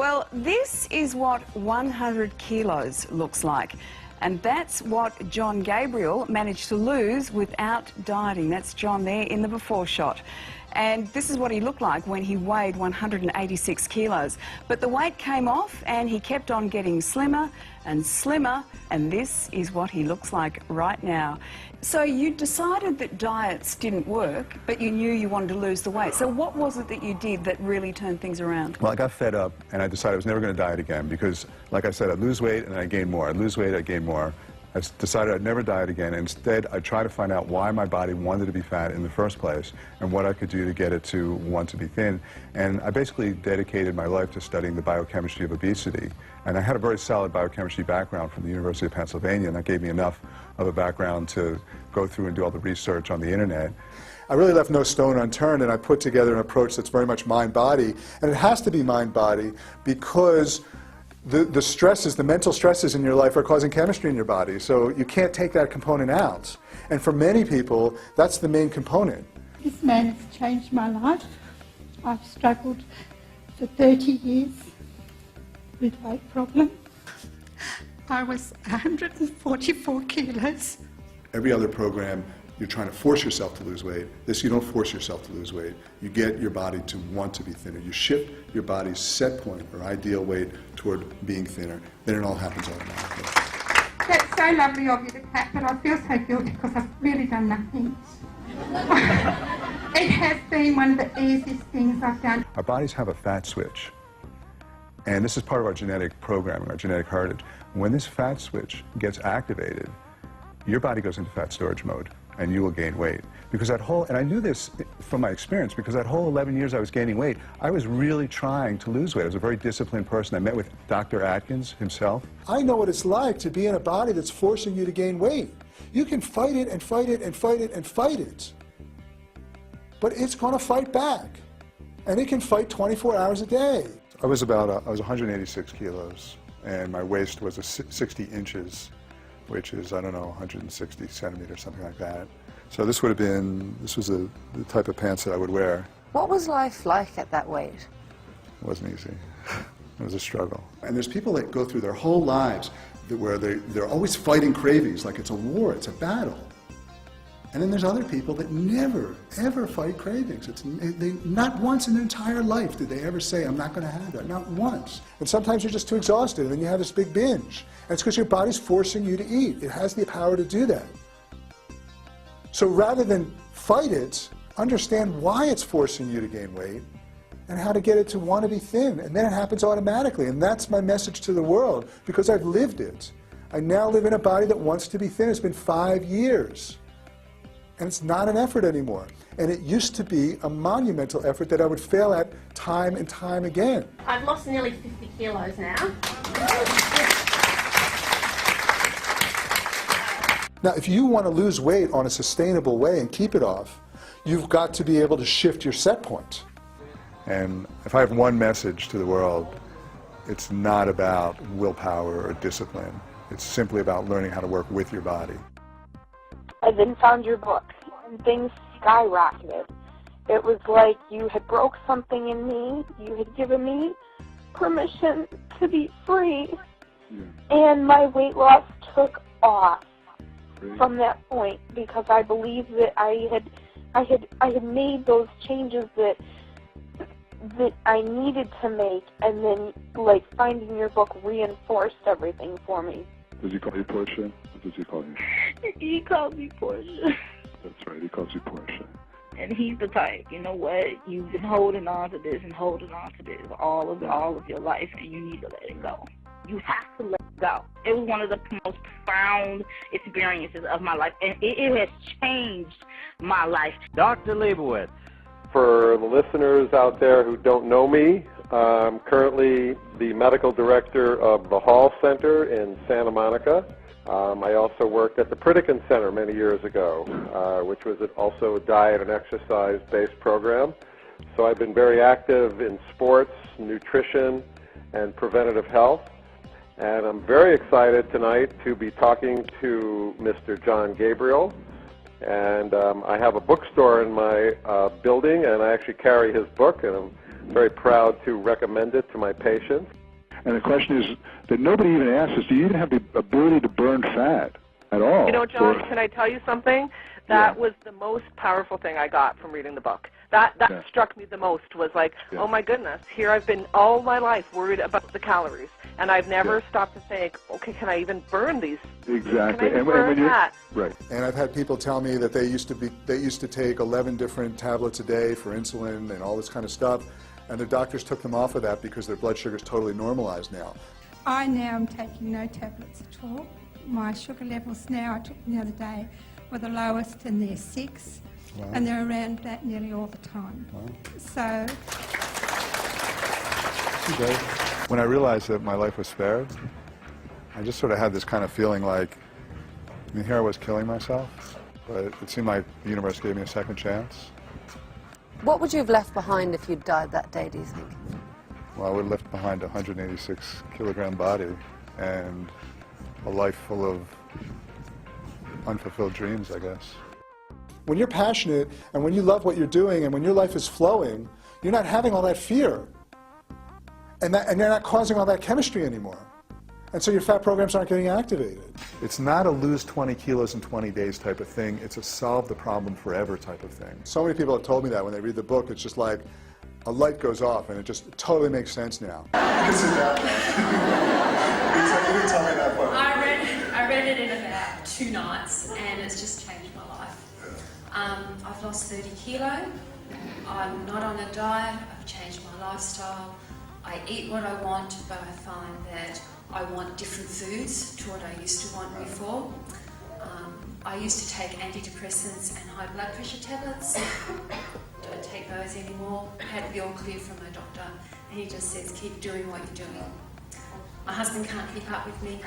Well, this is what 100 kilos looks like. And that's what John Gabriel managed to lose without dieting. That's John there in the before shot. And this is what he looked like when he weighed 186 kilos. But the weight came off and he kept on getting slimmer and slimmer, and this is what he looks like right now. So you decided that diets didn't work, but you knew you wanted to lose the weight. So what was it that you did that really turned things around? Well, I got fed up and I decided I was never going to diet again because, like I said, I'd lose weight and I'd gain more. I'd lose weight, I'd gain more. I decided I'd never diet again. Instead, I'd try to find out why my body wanted to be fat in the first place and what I could do to get it to want to be thin. And I basically dedicated my life to studying the biochemistry of obesity. And I had a very solid biochemistry background from the University of Pennsylvania, and that gave me enough of a background to go through and do all the research on the internet. I really left no stone unturned, and I put together an approach that's very much mind-body. And it has to be mind-body because the stresses, the mental stresses in your life are causing chemistry in your body, so you can't take that component out. And for many people, that's the main component. This man has changed my life. I've struggled for 30 years with weight problems. I was 144 kilos. Every other program, you're trying to force yourself to lose weight. This, you don't force yourself to lose weight. You get your body to want to be thinner. You shift your body's set point or ideal weight toward being thinner. Then it all happens automatically. That's so lovely of you to clap, but I feel so guilty because I've really done nothing. It has been one of the easiest things I've done. Our bodies have a fat switch. And this is part of our genetic programming, our genetic heritage. When this fat switch gets activated, your body goes into fat storage mode, and you will gain weight. Because that whole, and I knew this from my experience, because that whole 11 years I was gaining weight, I was really trying to lose weight. I was a very disciplined person. I met with Dr. Atkins himself. I know what it's like to be in a body that's forcing you to gain weight. You can fight it and fight it and fight it and fight it. But it's going to fight back. And it can fight 24 hours a day. I was 186 kilos, and my waist was 60 inches. Which is, I don't know, 160 centimeters, something like that. So this would have been, this was the type of pants that I would wear. What was life like at that weight? It wasn't easy. It was a struggle. And there's people that go through their whole lives where they're always fighting cravings, like it's a war, it's a battle. And then there's other people that never, ever fight cravings. Not once in their entire life did they ever say, I'm not going to have that, not once. And sometimes you're just too exhausted, and then you have this big binge. And it's because your body's forcing you to eat. It has the power to do that. So rather than fight it, understand why it's forcing you to gain weight and how to get it to want to be thin. And then it happens automatically. And that's my message to the world, because I've lived it. I now live in a body that wants to be thin. It's been 5 years. And it's not an effort anymore. And it used to be a monumental effort that I would fail at time and time again. I've lost nearly 50 kilos now. Now, if you want to lose weight on a sustainable way and keep it off, you've got to be able to shift your set point. And if I have one message to the world, it's not about willpower or discipline. It's simply about learning how to work with your body. I then found your book, and things skyrocketed. It was like you had broke something in me. You had given me permission to be free, and my weight loss took off from that point, because I believed that I had made those changes that I needed to make, and then, like, finding your book reinforced everything for me. Does he call you Portia? Or does he call you? He calls me Portia. That's right, he calls you Portia. And he's the type, you know what, you've been holding on to this and holding on to this all of your life, and you need to let it go. You have to let it go. It was one of the most profound experiences of my life, and it has changed my life. Dr. Leibowitz. For the listeners out there who don't know me, I'm currently the medical director of the Hall Center in Santa Monica. I also worked at the Pritikin Center many years ago, which was also a diet and exercise-based program. So I've been very active in sports, nutrition, and preventative health. And I'm very excited tonight to be talking to Mr. John Gabriel. And I have a bookstore in my building, and I actually carry his book, and I'm very proud to recommend it to my patients. And the question is that nobody even asks us, do you even have the ability to burn fat at all? You know, John, can I tell you something? That was the most powerful thing I got from reading the book. That struck me the most, was like, oh my goodness, here I've been all my life worried about the calories, and I've never stopped to think, okay, can I even burn these? Exactly. Can I even burn that? Right. And I've had people tell me that they used to take 11 different tablets a day for insulin and all this kind of stuff, and their doctors took them off of that because their blood sugar is totally normalized now. I now am taking no tablets at all. My sugar levels now, I took them the other day, were the lowest, and they're 6. Wow. And they're around that nearly all the time. Wow. So... When I realized that my life was spared, I just sort of had this kind of feeling like, I mean, here I was killing myself, but it seemed like the universe gave me a second chance. What would you have left behind if you'd died that day, do you think? Well, I would have left behind a 186-kilogram body and a life full of unfulfilled dreams, I guess. When you're passionate and when you love what you're doing and when your life is flowing, you're not having all that fear. And you're not causing all that chemistry anymore. And so your fat programs aren't getting activated. It's not a lose 20 kilos in 20 days type of thing. It's a solve the problem forever type of thing. So many people have told me that when they read the book. It's just like a light goes off and it just totally makes sense now. You can sit down. You didn't tell me that part. I read it in about 2 nights and it's just changed my life. I've lost 30 kilo. I'm not on a diet. I've changed my lifestyle. I eat what I want, but I find that I want different foods to what I used to want before. I used to take antidepressants and high blood pressure tablets. Don't take those anymore. I had the all clear from my doctor, and he just says, keep doing what you're doing. My husband can't keep up with me.